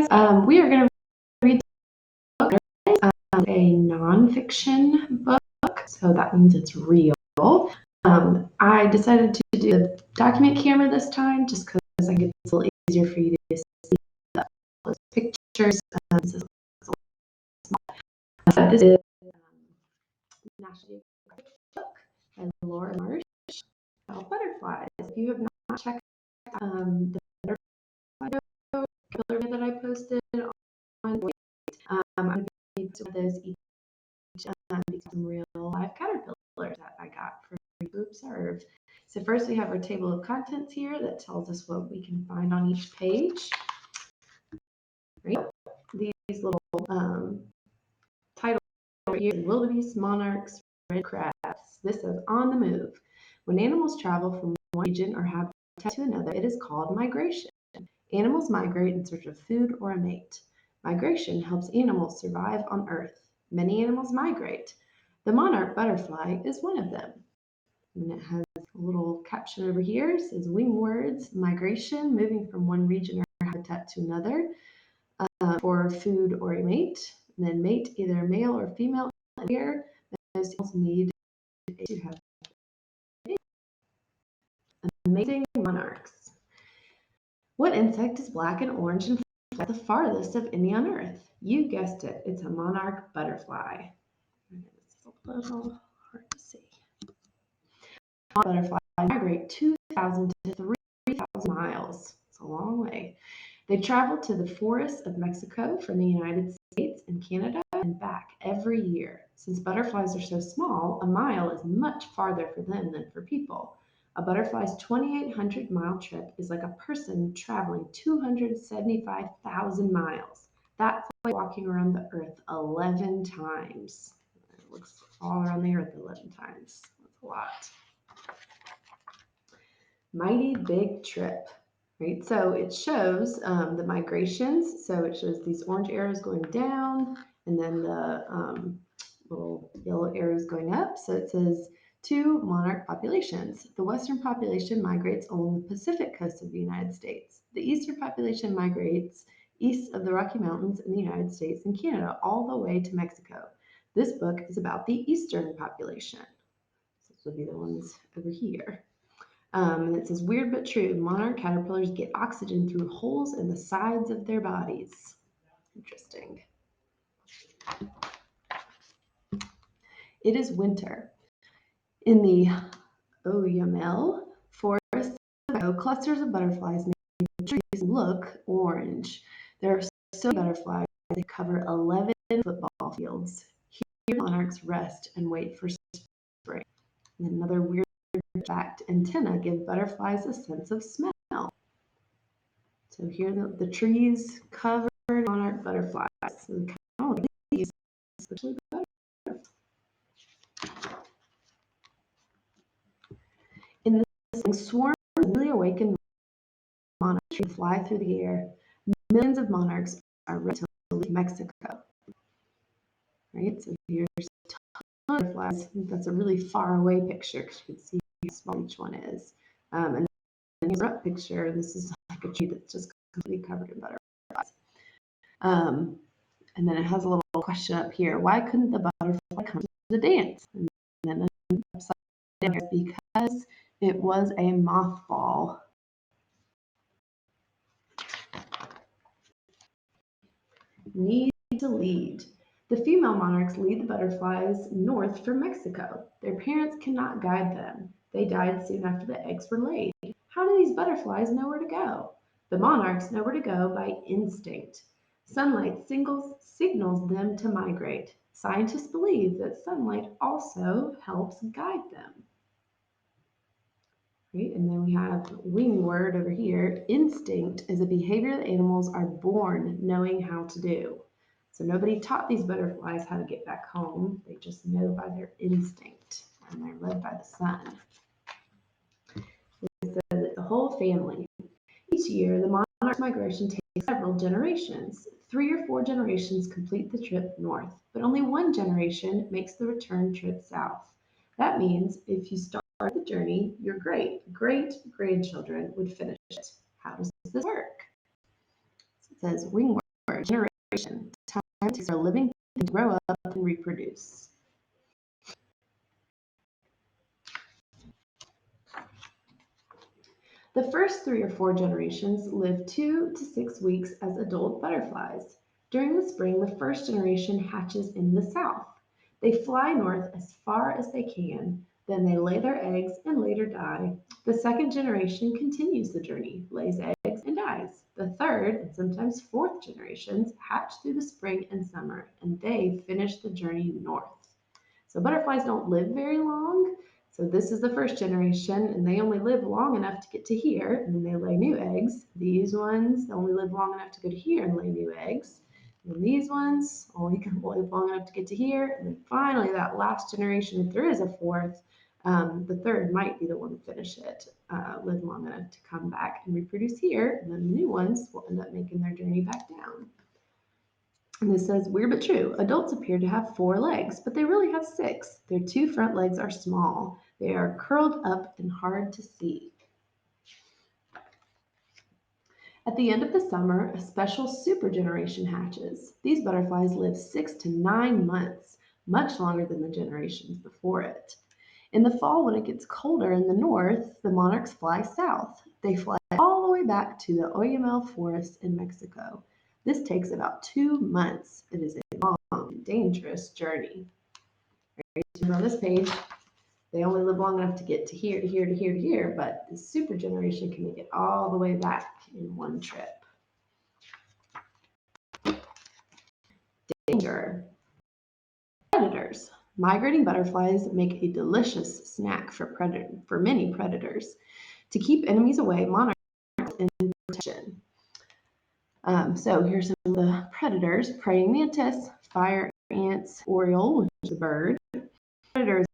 guys. We are going to read a nonfiction book, so that means it's real. I decided to do the document camera this time just because I think it's a little easier for you to see those pictures. This is National Geographic book by Laura Marsh, Butterflies. If you have not checked the butterfly video that I posted on, I'm going to be posting those each some real live caterpillars that I got for you to observe. So first we have our table of contents here that tells us what we can find on each page. Right? These little titles here: wildebeest, monarchs, red crabs. This says on the move. When animals travel from one region or habitat to another, it is called migration. Animals migrate in search of food or a mate. Migration helps animals survive on Earth. Many animals migrate. The monarch butterfly is one of them. And it has a little caption over here. It says wing words, migration, moving from one region or habitat to another for food or a mate. And then mate, either male or female. And here, most animals need to have amazing monarchs. What insect is black and orange and flies the farthest of any on Earth? You guessed it. It's a monarch butterfly. It's a little hard to see. Butterflies migrate 2,000 to 3,000 miles. It's a long way. They travel to the forests of Mexico from the United States and Canada and back every year. Since butterflies are so small, a mile is much farther for them than for people. A butterfly's 2,800-mile trip is like a person traveling 275,000 miles. That's like walking around the Earth 11 times. It looks all around the Earth 11 times. That's a lot. Mighty big trip. Right, so it shows the migrations. So it shows these orange arrows going down, and then the little yellow arrows going up. So it says two monarch populations. The western population migrates along the Pacific coast of the United States. The eastern population migrates east of the Rocky Mountains in the United States and Canada, all the way to Mexico. This book is about the eastern population. So this will be the ones over here. And it says, weird but true, monarch caterpillars get oxygen through holes in the sides of their bodies. Interesting. It is winter. In the Oyamel forest, clusters of butterflies make the trees look orange. There are so many butterflies that cover 11 football fields. Here, monarchs rest and wait for spring. And another weird fact, antennae give butterflies a sense of smell. So here the trees cover monarch butterflies. So they kind of leaves, especially butterflies. In this swarm of newly awakened monarchs fly through the air. Millions of monarchs are ready to leave Mexico. Right, so here's a ton of butterflies. That's a really far away picture because you can see how small each one is. And then here's a up picture. This is like a tree that's just completely covered in butterflies. And then it has a little question up here. Why couldn't the butterfly come to the dance? And then upside down here, because it was a mothball. Need to lead. The female monarchs lead the butterflies north from Mexico. Their parents cannot guide them. They died soon after the eggs were laid. How do these butterflies know where to go? The monarchs know where to go by instinct. Sunlight signals them to migrate. Scientists believe that sunlight also helps guide them. Right? And then we have wing word over here. Instinct is a behavior that animals are born knowing how to do. So nobody taught these butterflies how to get back home. They just know by their instinct, and they're led by the sun. It says it's a whole family. Each year, the monarch migration takes several generations. 3 or 4 generations complete the trip north, but only one generation makes the return trip south. That means if you start the journey, your great-great-grandchildren would finish it. How does this work? So it says wing generation. Time takes our living things to grow up and reproduce. The first 3 or 4 generations live 2 to 6 weeks as adult butterflies. During the spring, the first generation hatches in the south. They fly north as far as they can, then they lay their eggs and later die. The second generation continues the journey, lays eggs, and dies. The third and sometimes fourth generations hatch through the spring and summer, and they finish the journey north. So butterflies don't live very long. So this is the first generation, and they only live long enough to get to here, and then they lay new eggs. These ones only live long enough to go to here and lay new eggs. And these ones only live long enough to get to here. And then finally, that last generation, if there is a fourth, the third might be the one to finish it, live long enough to come back and reproduce here. And then the new ones will end up making their journey back down. And this says, weird but true. Adults appear to have 4 legs, but they really have 6. Their 2 front legs are small. They are curled up and hard to see. At the end of the summer, a special super generation hatches. These butterflies live 6 to 9 months, much longer than the generations before it. In the fall, when it gets colder in the north, the monarchs fly south. They fly all the way back to the Oyamel forest in Mexico. This takes about 2 months. It is a long and dangerous journey. On this page, they only live long enough to get to here, to here, to here, to here, but the super generation can make it all the way back in one trip. Danger. Predators. Migrating butterflies make a delicious snack for many predators. To keep enemies away, monarchs in protection. So here's some of the predators: praying mantis, fire ants, oriole, which is a bird. Predators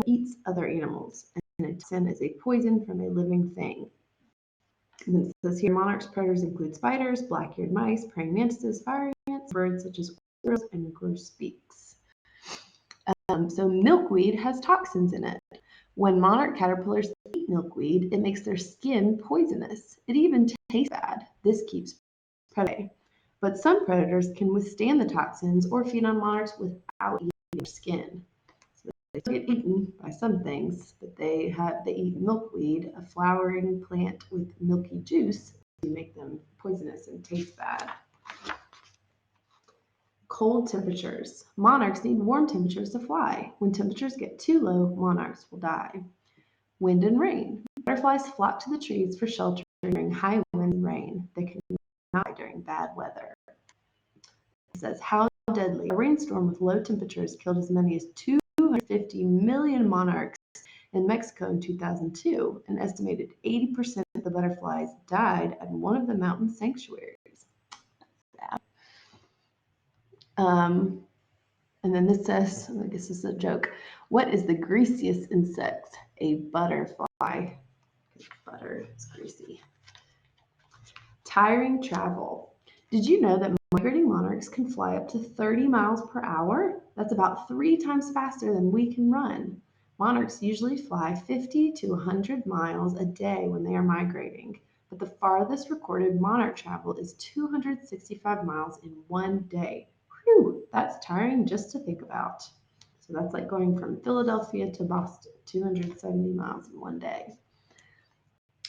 eats other animals, and a toxin is a poison from a living thing. And then it says here, monarchs' predators include spiders, black-eared mice, praying mantises, fire ants, birds such as squirrels and grosbeaks. So milkweed has toxins in it. When monarch caterpillars eat milkweed, it makes their skin poisonous. It even tastes bad. This keeps predators. But some predators can withstand the toxins or feed on monarchs without eating their skin. So they still get eaten by some things, but they eat milkweed, a flowering plant with milky juice, to make them poisonous and taste bad. Cold temperatures. Monarchs need warm temperatures to fly. When temperatures get too low, monarchs will die. Wind and rain. Butterflies flock to the trees for shelter during high wind and rain. They can not die during bad weather. It says, how deadly. A rainstorm with low temperatures killed as many as 250 million monarchs in Mexico in 2002. An estimated 80% of the butterflies died at one of the mountain sanctuaries. And then this says, I guess this is a joke. What is the greasiest insect? A butterfly. Butter is greasy. Tiring travel. Did you know that migrating monarchs can fly up to 30 miles per hour? That's about 3 times faster than we can run. Monarchs usually fly 50 to 100 miles a day when they are migrating, but the farthest recorded monarch travel is 265 miles in one day. Whew, that's tiring just to think about. So that's like going from Philadelphia to Boston, 270 miles in one day.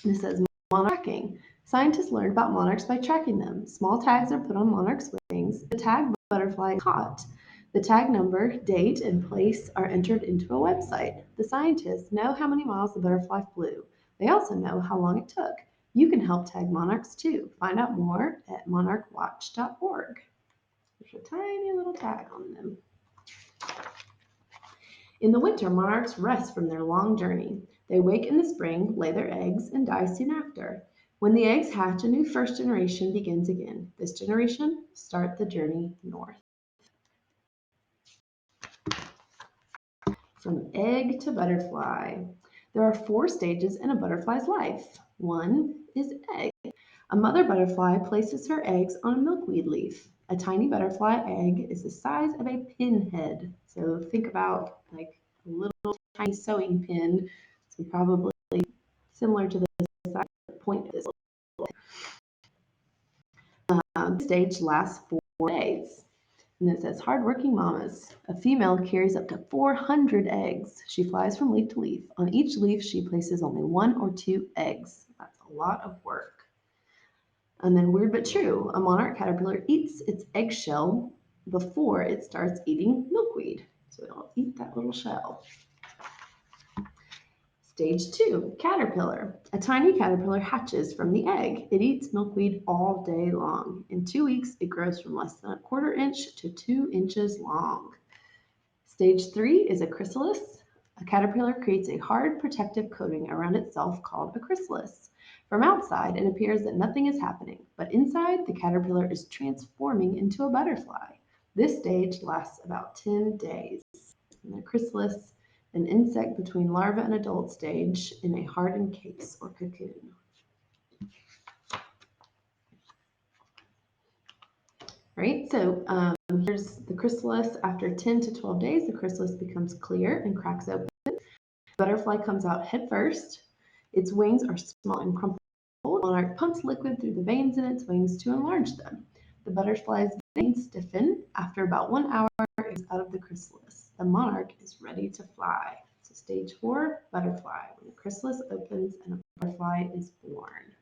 And it says monarch tracking. Scientists learn about monarchs by tracking them. Small tags are put on monarchs' wings. The tag butterfly is caught. The tag number, date, and place are entered into a website. The scientists know how many miles the butterfly flew. They also know how long it took. You can help tag monarchs too. Find out more at monarchwatch.org. There's a tiny little tag on them. In the winter, monarchs rest from their long journey. They wake in the spring, lay their eggs, and die soon after. When the eggs hatch, a new first generation begins again. This generation starts the journey north. From egg to butterfly. There are 4 stages in a butterfly's life. 1 is egg. A mother butterfly places her eggs on a milkweed leaf. A tiny butterfly egg is the size of a pinhead. So think about like a little tiny sewing pin. So probably similar to the size of the point of this. This stage lasts 4 days. And it says, hardworking mamas. A female carries up to 400 eggs. She flies from leaf to leaf. On each leaf, she places only 1 or 2 eggs. That's a lot of work. And then, weird but true, a monarch caterpillar eats its eggshell before it starts eating milkweed. So it'll eat that little shell. Stage 2, caterpillar. A tiny caterpillar hatches from the egg. It eats milkweed all day long. In 2 weeks, it grows from less than a quarter inch to 2 inches long. Stage 3 is a chrysalis. A caterpillar creates a hard protective coating around itself called a chrysalis. From outside, it appears that nothing is happening, but inside, the caterpillar is transforming into a butterfly. This stage lasts about 10 days. And the chrysalis, an insect between larva and adult stage in a hardened case or cocoon. Right, so here's the chrysalis. After 10 to 12 days, the chrysalis becomes clear and cracks open. The butterfly comes out head first. Its wings are small and crumpled. The monarch pumps liquid through the veins in its wings to enlarge them. The butterfly's veins stiffen. After about 1 hour, it is out of the chrysalis. The monarch is ready to fly. So stage 4, butterfly, when the chrysalis opens and a butterfly is born.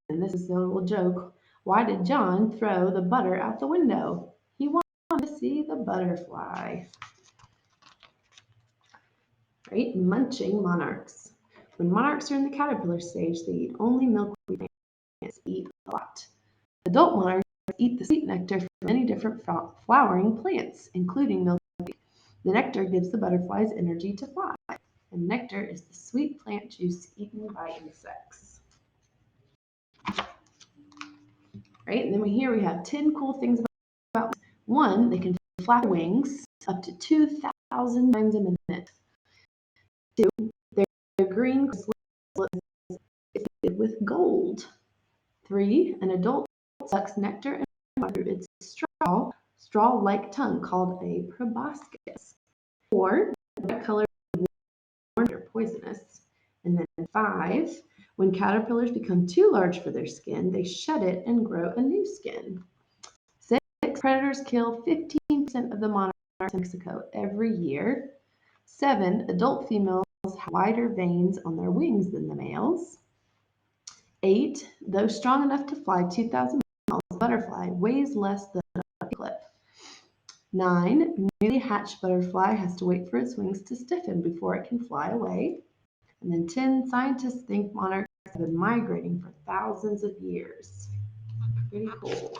And this is a little joke. Why did John throw the butter out the window? He wanted to see the butterfly. Right? Munching monarchs. When monarchs are in the caterpillar stage, they eat only milkweed plants, eat a lot. Adult monarchs eat the sweet nectar from many different flowering plants, including milkweed. The nectar gives the butterflies energy to fly, and nectar is the sweet plant juice eaten by insects. Right? And then here we have 10 cool things about. 1, they can flap wings up to 2,000 times a minute. 2, their green is filled with gold. 3, an adult sucks nectar and water through its straw-like tongue called a proboscis. 4, the bright color are poisonous. And then 5, when caterpillars become too large for their skin, they shed it and grow a new skin. 6, predators kill 15% of the monarchs in Mexico every year. 7, adult females have wider veins on their wings than the males. 8, though strong enough to fly 2,000 miles, a butterfly weighs less than a clip. 9, newly hatched butterfly has to wait for its wings to stiffen before it can fly away. And then 10, scientists think monarchs have been migrating for thousands of years. Pretty cool.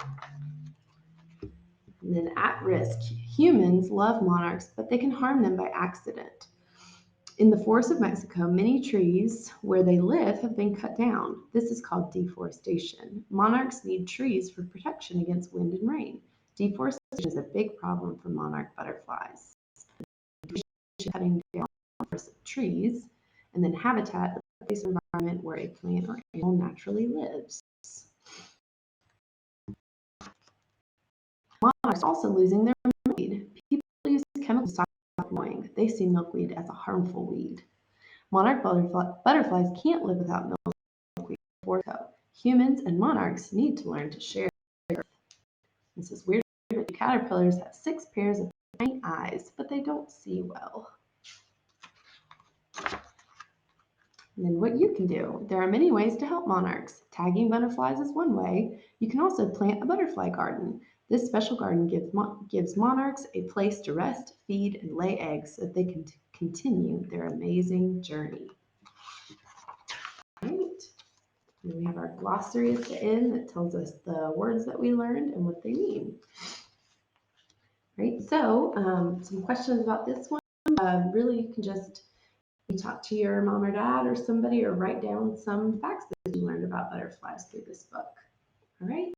And then at risk, humans love monarchs, but they can harm them by accident. In the forests of Mexico, many trees where they live have been cut down. This is called deforestation. Monarchs need trees for protection against wind and rain. Deforestation is a big problem for monarch butterflies. Cutting down forests of trees, and then habitat, a place or environment where a plant or animal naturally lives. Monarchs are also losing their milkweed. People use chemicals to stop annoying. They see milkweed as a harmful weed. Monarch butterflies can't live without milkweed. Humans and monarchs need to learn to share. This is weird. Caterpillars have 6 pairs of tiny eyes, but they don't see well. And then what you can do. There are many ways to help monarchs. Tagging butterflies is one way. You can also plant a butterfly garden. This special garden gives monarchs a place to rest, feed, and lay eggs so that they can continue their amazing journey. Right. And then we have our glossary at the end that tells us the words that we learned and what they mean. Right, so some questions about this one. Really, you can just talk to your mom or dad or somebody, or write down some facts that you learned about butterflies through this book. All right.